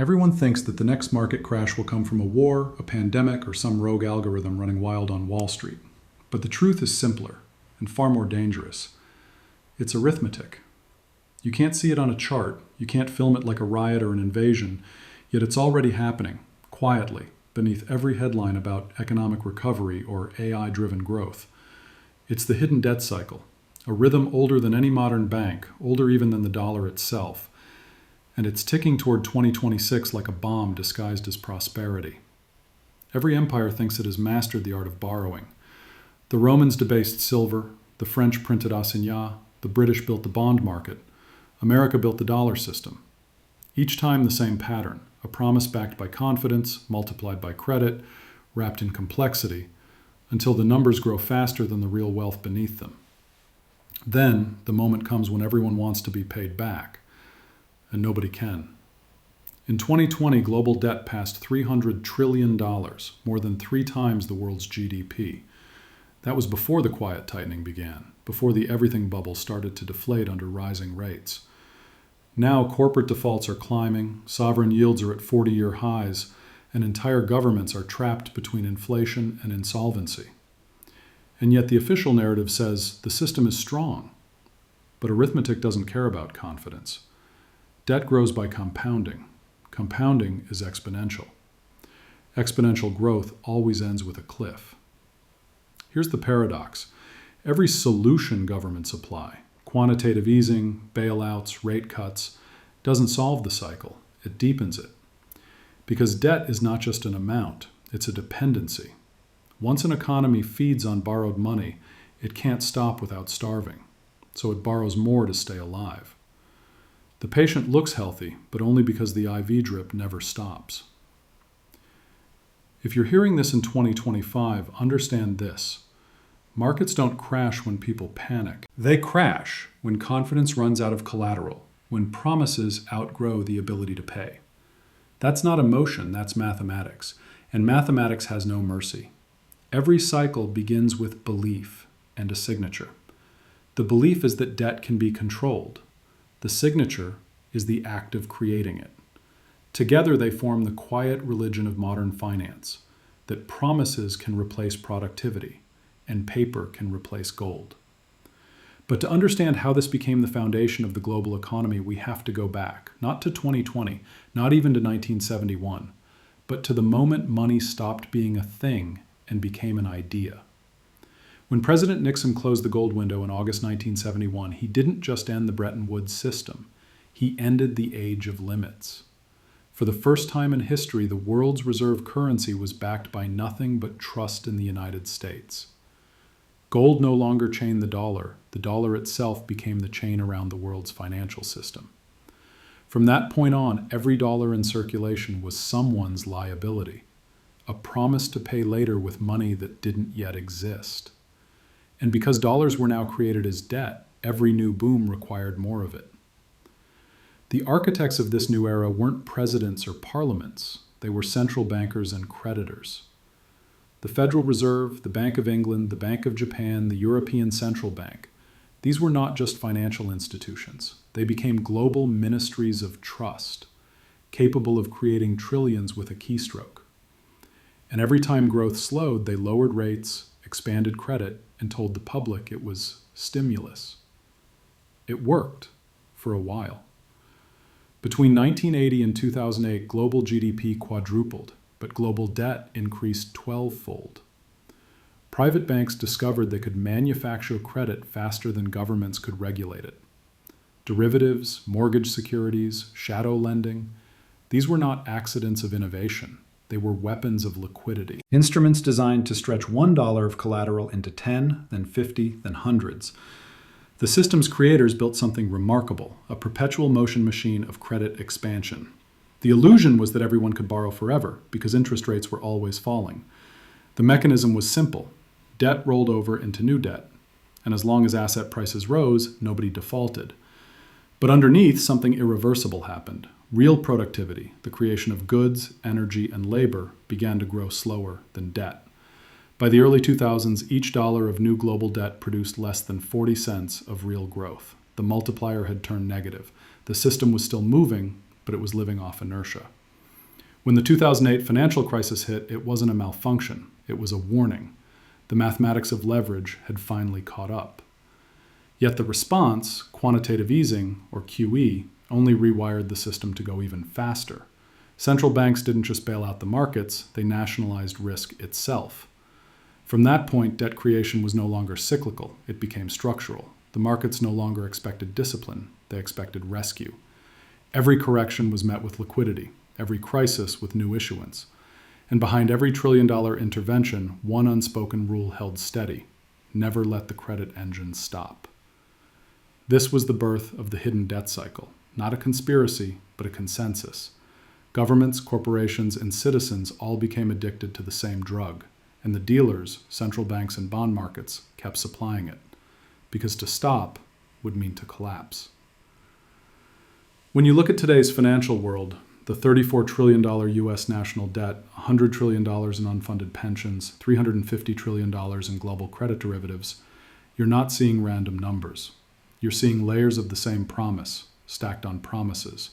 Everyone thinks that the next market crash will come from a war, a pandemic, or some rogue algorithm running wild on Wall Street. But the truth is simpler and far more dangerous. It's arithmetic. You can't see it on a chart, you can't film it like a riot or an invasion, yet it's already happening, quietly, beneath every headline about economic recovery or AI-driven growth. It's the hidden debt cycle, a rhythm older than any modern bank, older even than the dollar itself. And it's ticking toward 2026 like a bomb disguised as prosperity. Every empire thinks it has mastered the art of borrowing. The Romans debased silver, the French printed assignats, the British built the bond market, America built the dollar system. Each time the same pattern, a promise backed by confidence, multiplied by credit, wrapped in complexity, until the numbers grow faster than the real wealth beneath them. Then, the moment comes when everyone wants to be paid back, and nobody can. In 2020, global debt passed $300 trillion, more than 3 times the world's GDP. That was before the quiet tightening began, before the everything bubble started to deflate under rising rates. Now, corporate defaults are climbing, sovereign yields are at 40-year highs, and entire governments are trapped between inflation and insolvency. And yet the official narrative says the system is strong. But arithmetic doesn't care about confidence. Debt grows by compounding. Compounding is exponential. Exponential growth always ends with a cliff. Here's the paradox. Every solution governments apply, quantitative easing, bailouts, rate cuts, doesn't solve the cycle. It deepens it. Because debt is not just an amount, it's a dependency. Once an economy feeds on borrowed money, it can't stop without starving. So it borrows more to stay alive. The patient looks healthy, but only because the IV drip never stops. If you're hearing this in 2025, understand this. Markets don't crash when people panic. They crash when confidence runs out of collateral, when promises outgrow the ability to pay. That's not emotion, that's mathematics. And mathematics has no mercy. Every cycle begins with belief and a signature. The belief is that debt can be controlled. The signature is the act of creating it. Together they form the quiet religion of modern finance, that promises can replace productivity and paper can replace gold. But to understand how this became the foundation of the global economy, we have to go back, not to 2020, not even to 1971, but to the moment money stopped being a thing and became an idea. When President Nixon closed the gold window in August 1971, he didn't just end the Bretton Woods system. He ended the age of limits. For the first time in history, the world's reserve currency was backed by nothing but trust in the United States. Gold no longer chained the dollar itself became the chain around the world's financial system. From that point on, every dollar in circulation was someone's liability, a promise to pay later with money that didn't yet exist. And because dollars were now created as debt, every new boom required more of it. The architects of this new era weren't presidents or parliaments. They were central bankers and creditors. The Federal Reserve, the Bank of England, the Bank of Japan, the European Central Bank. These were not just financial institutions. They became global ministries of trust, capable of creating trillions with a keystroke. And every time growth slowed, they lowered rates, expanded credit, and told the public it was stimulus. It worked for a while. Between 1980 and 2008, global GDP quadrupled, but global debt increased 12-fold. Private banks discovered they could manufacture credit faster than governments could regulate it. Derivatives, mortgage securities, shadow lending, these were not accidents of innovation. They were weapons of liquidity. Instruments designed to stretch $1 of collateral into 10, then 50, then hundreds. The system's creators built something remarkable, a perpetual motion machine of credit expansion. The illusion was that everyone could borrow forever, because interest rates were always falling. The mechanism was simple. Debt rolled over into new debt, and as long as asset prices rose, nobody defaulted. But underneath, something irreversible happened. Real productivity, the creation of goods, energy, and labor, began to grow slower than debt. By the early 2000s, each dollar of new global debt produced less than 40 cents of real growth. The multiplier had turned negative. The system was still moving, but it was living off inertia. When the 2008 financial crisis hit, it wasn't a malfunction, it was a warning. The mathematics of leverage had finally caught up. Yet the response, quantitative easing, or QE, only rewired the system to go even faster. Central banks didn't just bail out the markets, they nationalized risk itself. From that point, debt creation was no longer cyclical, it became structural. The markets no longer expected discipline, they expected rescue. Every correction was met with liquidity, every crisis with new issuance. And behind every trillion-dollar intervention, one unspoken rule held steady: never let the credit engine stop. This was the birth of the hidden debt cycle, not a conspiracy, but a consensus. Governments, corporations, and citizens all became addicted to the same drug, and the dealers, central banks and bond markets, kept supplying it, because to stop would mean to collapse. When you look at today's financial world, the $34 trillion U.S. national debt, $100 trillion in unfunded pensions, $350 trillion in global credit derivatives, you're not seeing random numbers. You're seeing layers of the same promise, stacked on promises,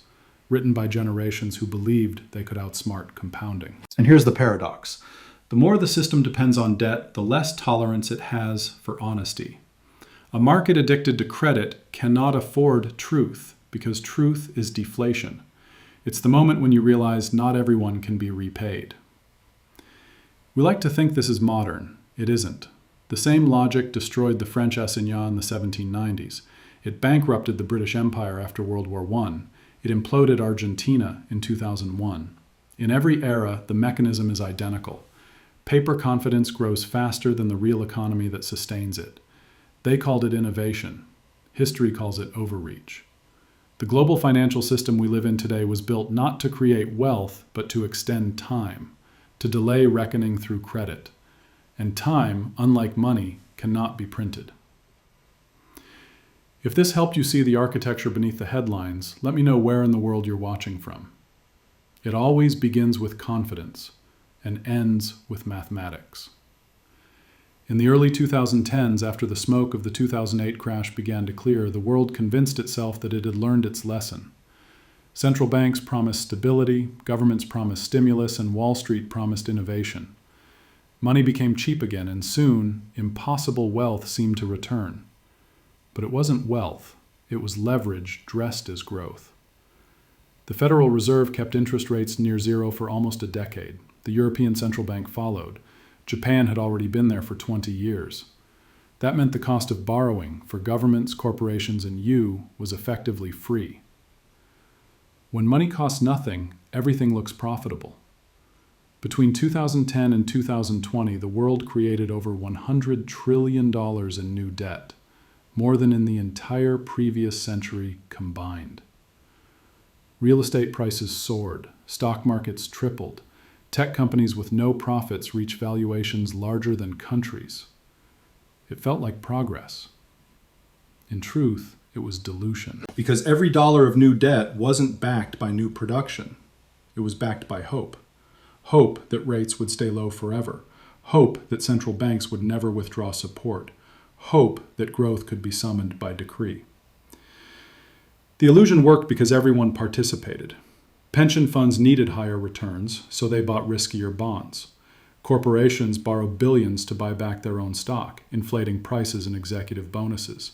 written by generations who believed they could outsmart compounding. And here's the paradox. The more the system depends on debt, the less tolerance it has for honesty. A market addicted to credit cannot afford truth, because truth is deflation. It's the moment when you realize not everyone can be repaid. We like to think this is modern. It isn't. The same logic destroyed the French assignat in the 1790s. It bankrupted the British Empire after World War I. It imploded Argentina in 2001. In every era, the mechanism is identical. Paper confidence grows faster than the real economy that sustains it. They called it innovation. History calls it overreach. The global financial system we live in today was built not to create wealth, but to extend time, to delay reckoning through credit. And time, unlike money, cannot be printed. If this helped you see the architecture beneath the headlines, let me know where in the world you're watching from. It always begins with confidence and ends with mathematics. In the early 2010s, after the smoke of the 2008 crash began to clear, the world convinced itself that it had learned its lesson. Central banks promised stability, governments promised stimulus, and Wall Street promised innovation. Money became cheap again, and soon, impossible wealth seemed to return. But it wasn't wealth, it was leverage dressed as growth. The Federal Reserve kept interest rates near zero for almost a decade. The European Central Bank followed. Japan had already been there for 20 years. That meant the cost of borrowing for governments, corporations, and you was effectively free. When money costs nothing, everything looks profitable. Between 2010 and 2020, the world created over $100 trillion in new debt, more than in the entire previous century combined. Real estate prices soared, stock markets tripled, tech companies with no profits reached valuations larger than countries. It felt like progress. In truth, it was dilution. Because every dollar of new debt wasn't backed by new production. It was backed by hope. Hope that rates would stay low forever. Hope that central banks would never withdraw support. Hope that growth could be summoned by decree. The illusion worked because everyone participated. Pension funds needed higher returns, so they bought riskier bonds. Corporations borrowed billions to buy back their own stock, inflating prices and executive bonuses.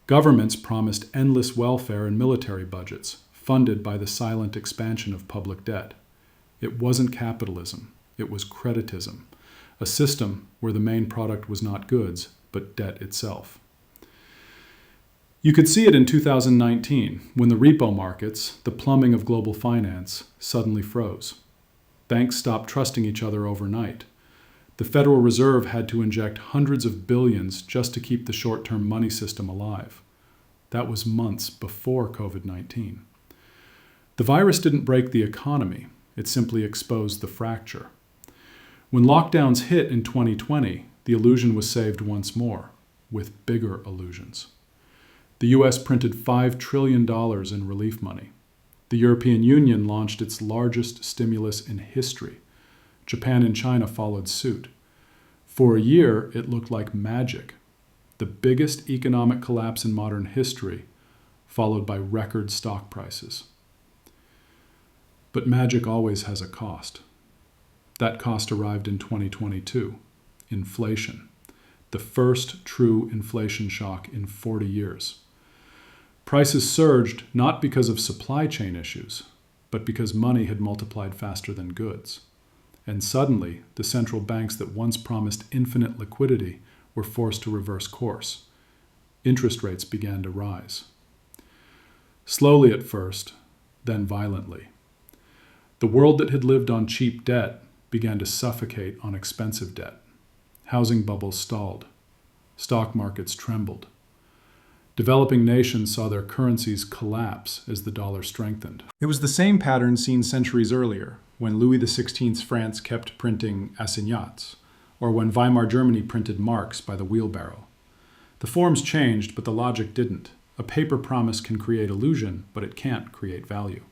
Governments promised endless welfare and military budgets, funded by the silent expansion of public debt. It wasn't capitalism, it was creditism, a system where the main product was not goods, but debt itself. You could see it in 2019, when the repo markets, the plumbing of global finance, suddenly froze. Banks stopped trusting each other overnight. The Federal Reserve had to inject hundreds of billions just to keep the short-term money system alive. That was months before COVID-19. The virus didn't break the economy, it simply exposed the fracture. When lockdowns hit in 2020, the illusion was saved once more, with bigger illusions. The US printed $5 trillion in relief money. The European Union launched its largest stimulus in history. Japan and China followed suit. For a year, it looked like magic. The biggest economic collapse in modern history, followed by record stock prices. But magic always has a cost. That cost arrived in 2022. Inflation. The first true inflation shock in 40 years. Prices surged not because of supply chain issues, but because money had multiplied faster than goods. And suddenly, the central banks that once promised infinite liquidity were forced to reverse course. Interest rates began to rise. Slowly at first, then violently. The world that had lived on cheap debt began to suffocate on expensive debt. Housing bubbles stalled. Stock markets trembled. Developing nations saw their currencies collapse as the dollar strengthened. It was the same pattern seen centuries earlier, when Louis XVI's France kept printing assignats, or when Weimar Germany printed marks by the wheelbarrow. The forms changed, but the logic didn't. A paper promise can create illusion, but it can't create value.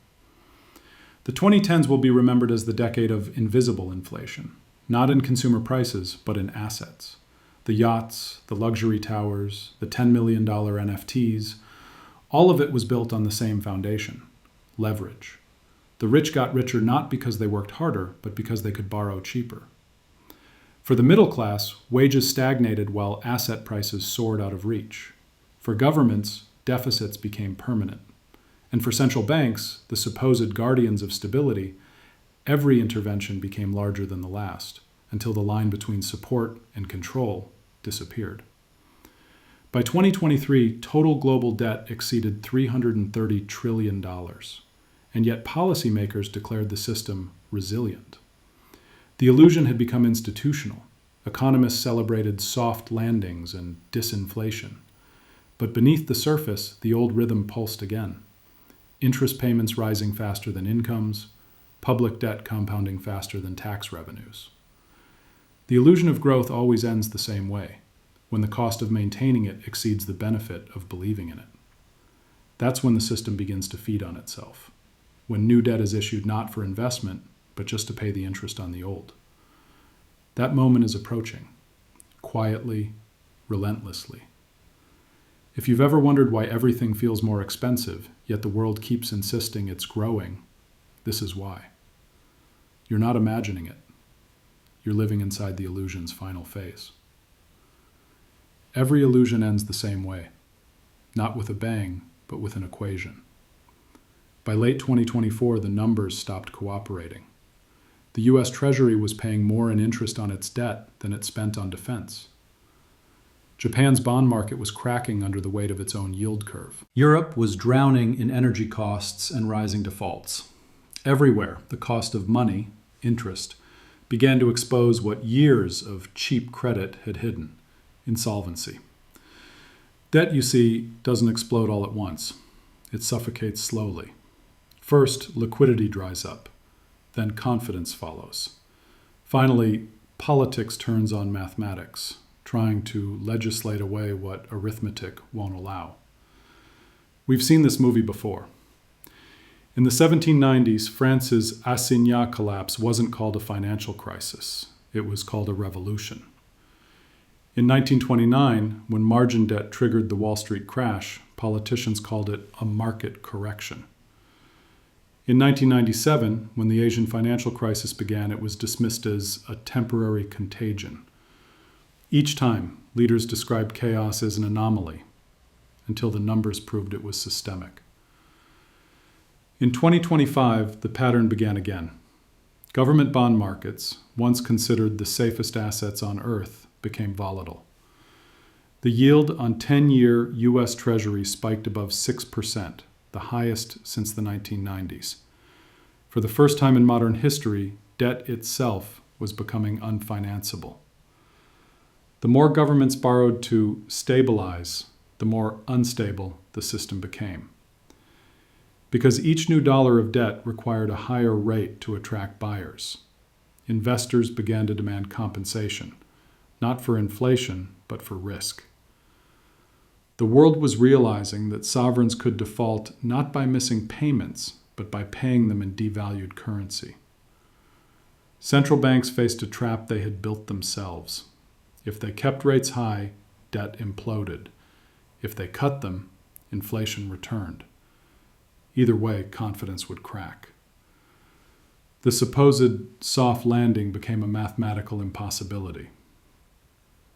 The 2010s will be remembered as the decade of invisible inflation, not in consumer prices, but in assets. The yachts, the luxury towers, the $10 million NFTs, all of it was built on the same foundation: leverage. The rich got richer not because they worked harder, but because they could borrow cheaper. For the middle class, wages stagnated while asset prices soared out of reach. For governments, deficits became permanent. And for central banks, the supposed guardians of stability, every intervention became larger than the last, until the line between support and control disappeared. By 2023, total global debt exceeded $330 trillion, and yet policymakers declared the system resilient. The illusion had become institutional. Economists celebrated soft landings and disinflation. But beneath the surface, the old rhythm pulsed again. Interest payments rising faster than incomes, public debt compounding faster than tax revenues. The illusion of growth always ends the same way, when the cost of maintaining it exceeds the benefit of believing in it. That's when the system begins to feed on itself, when new debt is issued not for investment, but just to pay the interest on the old. That moment is approaching, quietly, relentlessly. If you've ever wondered why everything feels more expensive, yet the world keeps insisting it's growing, this is why. You're not imagining it. You're living inside the illusion's final phase. Every illusion ends the same way, not with a bang, but with an equation. By late 2024, the numbers stopped cooperating. The U.S. Treasury was paying more in interest on its debt than it spent on defense. Japan's bond market was cracking under the weight of its own yield curve. Europe was drowning in energy costs and rising defaults. Everywhere, the cost of money, interest, began to expose what years of cheap credit had hidden: insolvency. Debt, you see, doesn't explode all at once. It suffocates slowly. First, liquidity dries up. Then confidence follows. Finally, politics turns on mathematics, trying to legislate away what arithmetic won't allow. We've seen this movie before. In the 1790s, France's assignat collapse wasn't called a financial crisis. It was called a revolution. In 1929, when margin debt triggered the Wall Street crash, politicians called it a market correction. In 1997, when the Asian financial crisis began, it was dismissed as a temporary contagion. Each time, leaders described chaos as an anomaly, until the numbers proved it was systemic. In 2025, the pattern began again. Government bond markets, once considered the safest assets on earth, became volatile. The yield on 10-year U.S. Treasury spiked above 6%, the highest since the 1990s. For the first time in modern history, debt itself was becoming unfinanceable. The more governments borrowed to stabilize, the more unstable the system became. Because each new dollar of debt required a higher rate to attract buyers, investors began to demand compensation, not for inflation, but for risk. The world was realizing that sovereigns could default not by missing payments, but by paying them in devalued currency. Central banks faced a trap they had built themselves. If they kept rates high, debt imploded. If they cut them, inflation returned. Either way, confidence would crack. The supposed soft landing became a mathematical impossibility.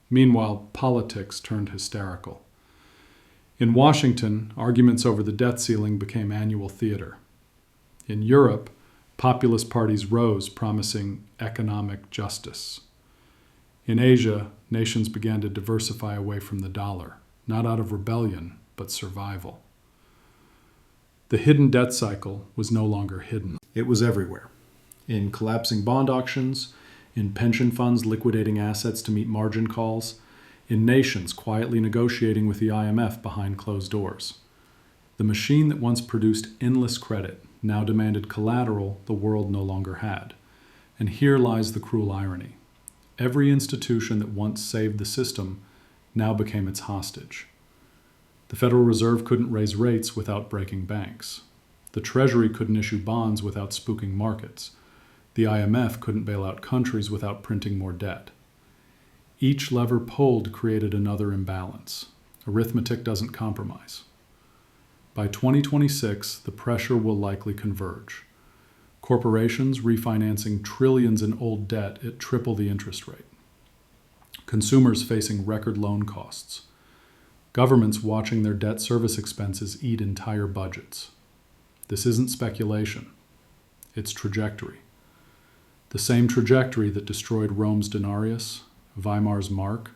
Meanwhile, politics turned hysterical. In Washington, arguments over the debt ceiling became annual theater. In Europe, populist parties rose, promising economic justice. In Asia, nations began to diversify away from the dollar, not out of rebellion, but survival. The hidden debt cycle was no longer hidden. It was everywhere. In collapsing bond auctions, in pension funds liquidating assets to meet margin calls, in nations quietly negotiating with the IMF behind closed doors. The machine that once produced endless credit now demanded collateral the world no longer had. And here lies the cruel irony. Every institution that once saved the system now became its hostage. The Federal Reserve couldn't raise rates without breaking banks. The Treasury couldn't issue bonds without spooking markets. The IMF couldn't bail out countries without printing more debt. Each lever pulled created another imbalance. Arithmetic doesn't compromise. By 2026, the pressure will likely converge. Corporations refinancing trillions in old debt at triple the interest rate. Consumers facing record loan costs. Governments watching their debt service expenses eat entire budgets. This isn't speculation. It's trajectory. The same trajectory that destroyed Rome's denarius, Weimar's mark,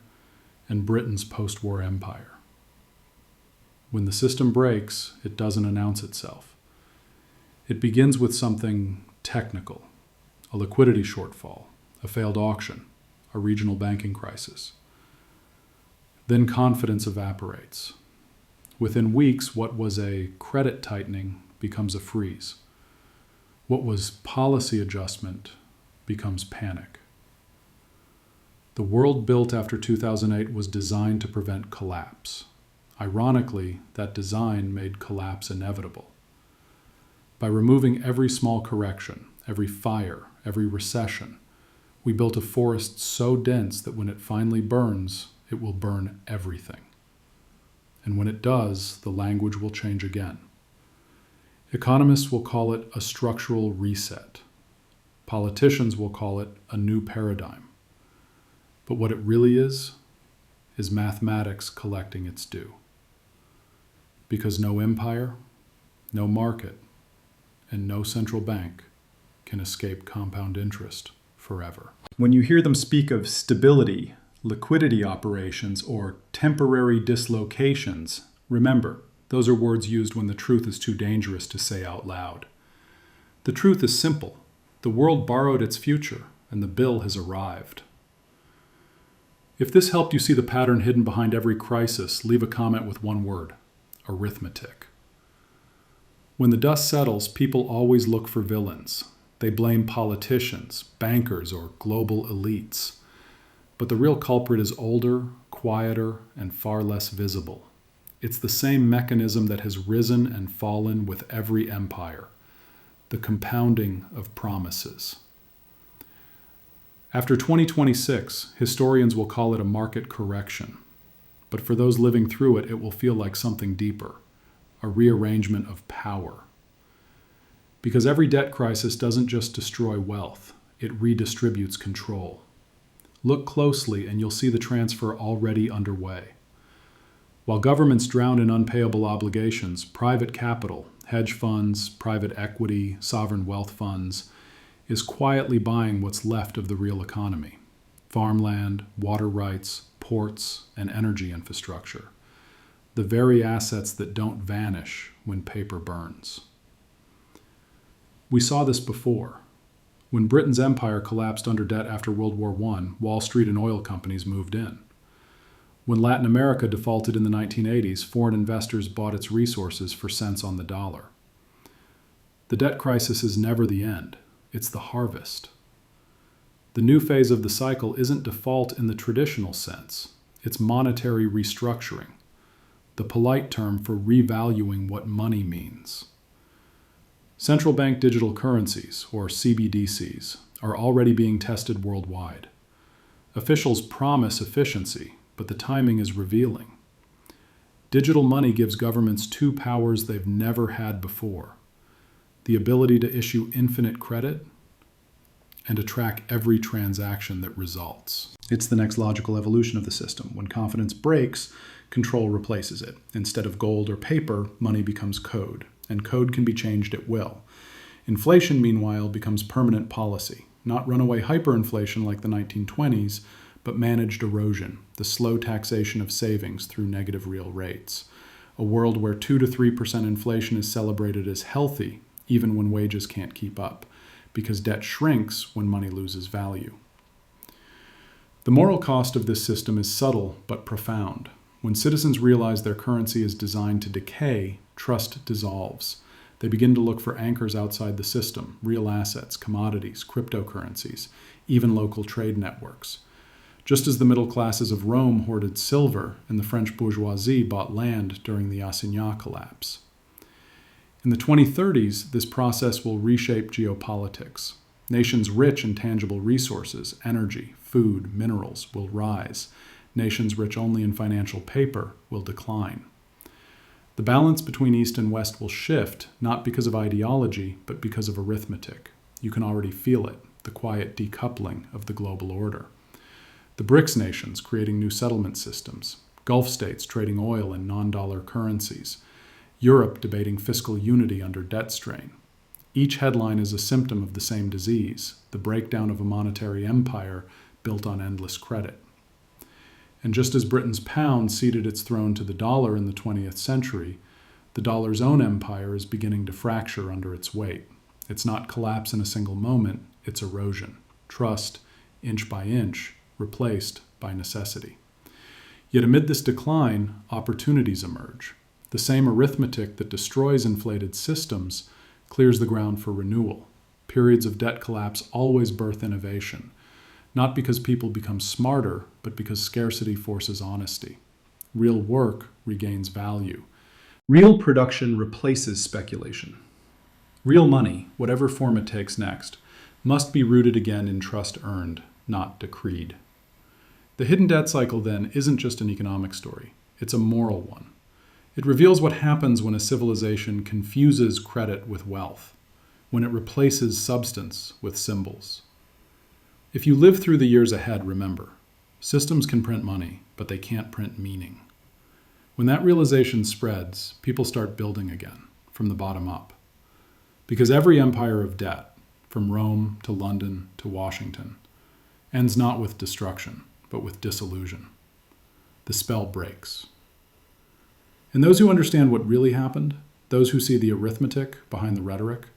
and Britain's post-war empire. When the system breaks, it doesn't announce itself. It begins with something technical, a liquidity shortfall, a failed auction, a regional banking crisis. Then confidence evaporates. Within weeks, what was a credit tightening becomes a freeze. What was policy adjustment becomes panic. The world built after 2008 was designed to prevent collapse. Ironically, that design made collapse inevitable. By removing every small correction, every fire, every recession, we built a forest so dense that when it finally burns, it will burn everything. And when it does, the language will change again. Economists will call it a structural reset. Politicians will call it a new paradigm. But what it really is mathematics collecting its due. Because no empire, no market, and no central bank can escape compound interest forever. When you hear them speak of stability, liquidity operations, or temporary dislocations, remember, those are words used when the truth is too dangerous to say out loud. The truth is simple. The world borrowed its future, and the bill has arrived. If this helped you see the pattern hidden behind every crisis, leave a comment with one word: arithmetic. When the dust settles, people always look for villains. They blame politicians, bankers, or global elites. But the real culprit is older, quieter, and far less visible. It's the same mechanism that has risen and fallen with every empire: the compounding of promises. After 2026, historians will call it a market correction. But for those living through it, it will feel like something deeper, a rearrangement of power. Because every debt crisis doesn't just destroy wealth, it redistributes control. Look closely and you'll see the transfer already underway. While governments drown in unpayable obligations, private capital, hedge funds, private equity, sovereign wealth funds, is quietly buying what's left of the real economy: farmland, water rights, ports, and energy infrastructure. The very assets that don't vanish when paper burns. We saw this before. When Britain's empire collapsed under debt after World War I, Wall Street and oil companies moved in. When Latin America defaulted in the 1980s, foreign investors bought its resources for cents on the dollar. The debt crisis is never the end. It's the harvest. The new phase of the cycle isn't default in the traditional sense. It's monetary restructuring, the polite term for revaluing what money means. Central bank digital currencies, or CBDCs, are already being tested worldwide. Officials promise efficiency, but the timing is revealing. Digital money gives governments two powers they've never had before: the ability to issue infinite credit and to track every transaction that results. It's the next logical evolution of the system. When confidence breaks, control replaces it. Instead of gold or paper, money becomes code, and code can be changed at will. Inflation, meanwhile, becomes permanent policy, not runaway hyperinflation like the 1920s, but managed erosion, the slow taxation of savings through negative real rates. A world where 2 to 3% inflation is celebrated as healthy, even when wages can't keep up, because debt shrinks when money loses value. The moral cost of this system is subtle but profound. When citizens realize their currency is designed to decay, trust dissolves. They begin to look for anchors outside the system, real assets, commodities, cryptocurrencies, even local trade networks. Just as the middle classes of Rome hoarded silver and the French bourgeoisie bought land during the assignat collapse. In the 2030s, this process will reshape geopolitics. Nations rich in tangible resources, energy, food, minerals, will rise. Nations rich only in financial paper will decline. The balance between East and West will shift, not because of ideology, but because of arithmetic. You can already feel it, the quiet decoupling of the global order. The BRICS nations creating new settlement systems, Gulf states trading oil in non-dollar currencies, Europe debating fiscal unity under debt strain. Each headline is a symptom of the same disease, the breakdown of a monetary empire built on endless credit. And just as Britain's pound ceded its throne to the dollar in the 20th century, the dollar's own empire is beginning to fracture under its weight. It's not collapse in a single moment, it's erosion. Trust, inch by inch, replaced by necessity. Yet amid this decline, opportunities emerge. The same arithmetic that destroys inflated systems clears the ground for renewal. Periods of debt collapse always birth innovation, not because people become smarter, but because scarcity forces honesty. Real work regains value. Real production replaces speculation. Real money, whatever form it takes next, must be rooted again in trust earned, not decreed. The hidden debt cycle, then, isn't just an economic story. It's a moral one. It reveals what happens when a civilization confuses credit with wealth, when it replaces substance with symbols. If you live through the years ahead, remember, systems can print money, but they can't print meaning. When that realization spreads, people start building again, from the bottom up. Because every empire of debt, from Rome to London to Washington, ends not with destruction, but with disillusion. The spell breaks. And those who understand what really happened, those who see the arithmetic behind the rhetoric,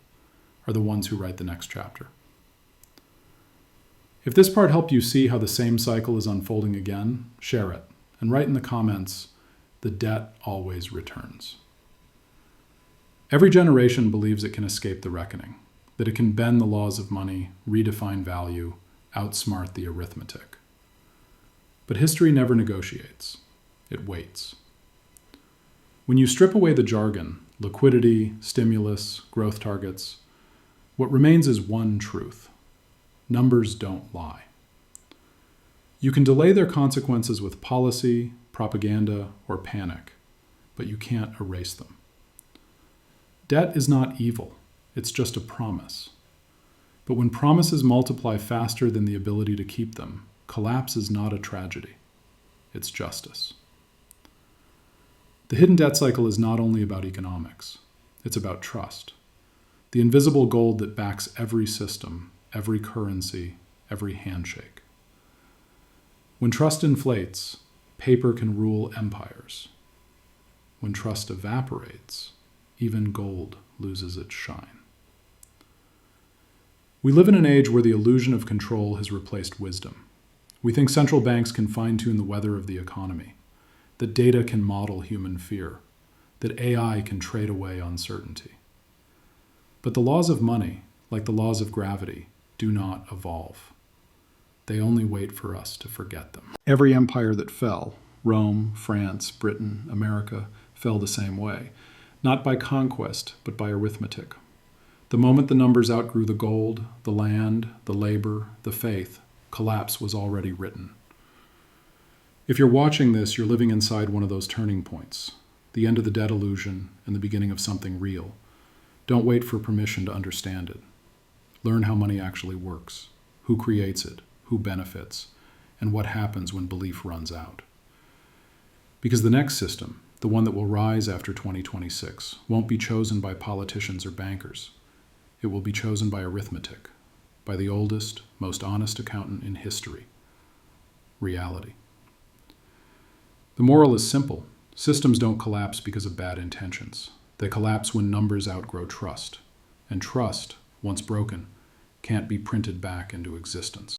are the ones who write the next chapter. If this part helped you see how the same cycle is unfolding again, share it, and write in the comments, the debt always returns. Every generation believes it can escape the reckoning, that it can bend the laws of money, redefine value, outsmart the arithmetic. But history never negotiates. It waits. When you strip away the jargon, liquidity, stimulus, growth targets, what remains is one truth. Numbers don't lie. You can delay their consequences with policy, propaganda, or panic, but you can't erase them. Debt is not evil. It's just a promise. But when promises multiply faster than the ability to keep them, collapse is not a tragedy. It's justice. The hidden debt cycle is not only about economics. It's about trust. The invisible gold that backs every system, every currency, every handshake. When trust inflates, paper can rule empires. When trust evaporates, even gold loses its shine. We live in an age where the illusion of control has replaced wisdom. We think central banks can fine-tune the weather of the economy, that data can model human fear, that AI can trade away uncertainty. But the laws of money, like the laws of gravity, do not evolve. They only wait for us to forget them. Every empire that fell, Rome, France, Britain, America, fell the same way, not by conquest, but by arithmetic. The moment the numbers outgrew the gold, the land, the labor, the faith, collapse was already written. If you're watching this, you're living inside one of those turning points, the end of the debt illusion and the beginning of something real. Don't wait for permission to understand it. Learn how money actually works. who creates it, who benefits, and what happens when belief runs out. Because the next system, the one that will rise after 2026, won't be chosen by politicians or bankers. It will be chosen by arithmetic, by the oldest, most honest accountant in history, reality. The moral is simple. Systems don't collapse because of bad intentions. They collapse when numbers outgrow trust. And trust, once broken, can't be printed back into existence.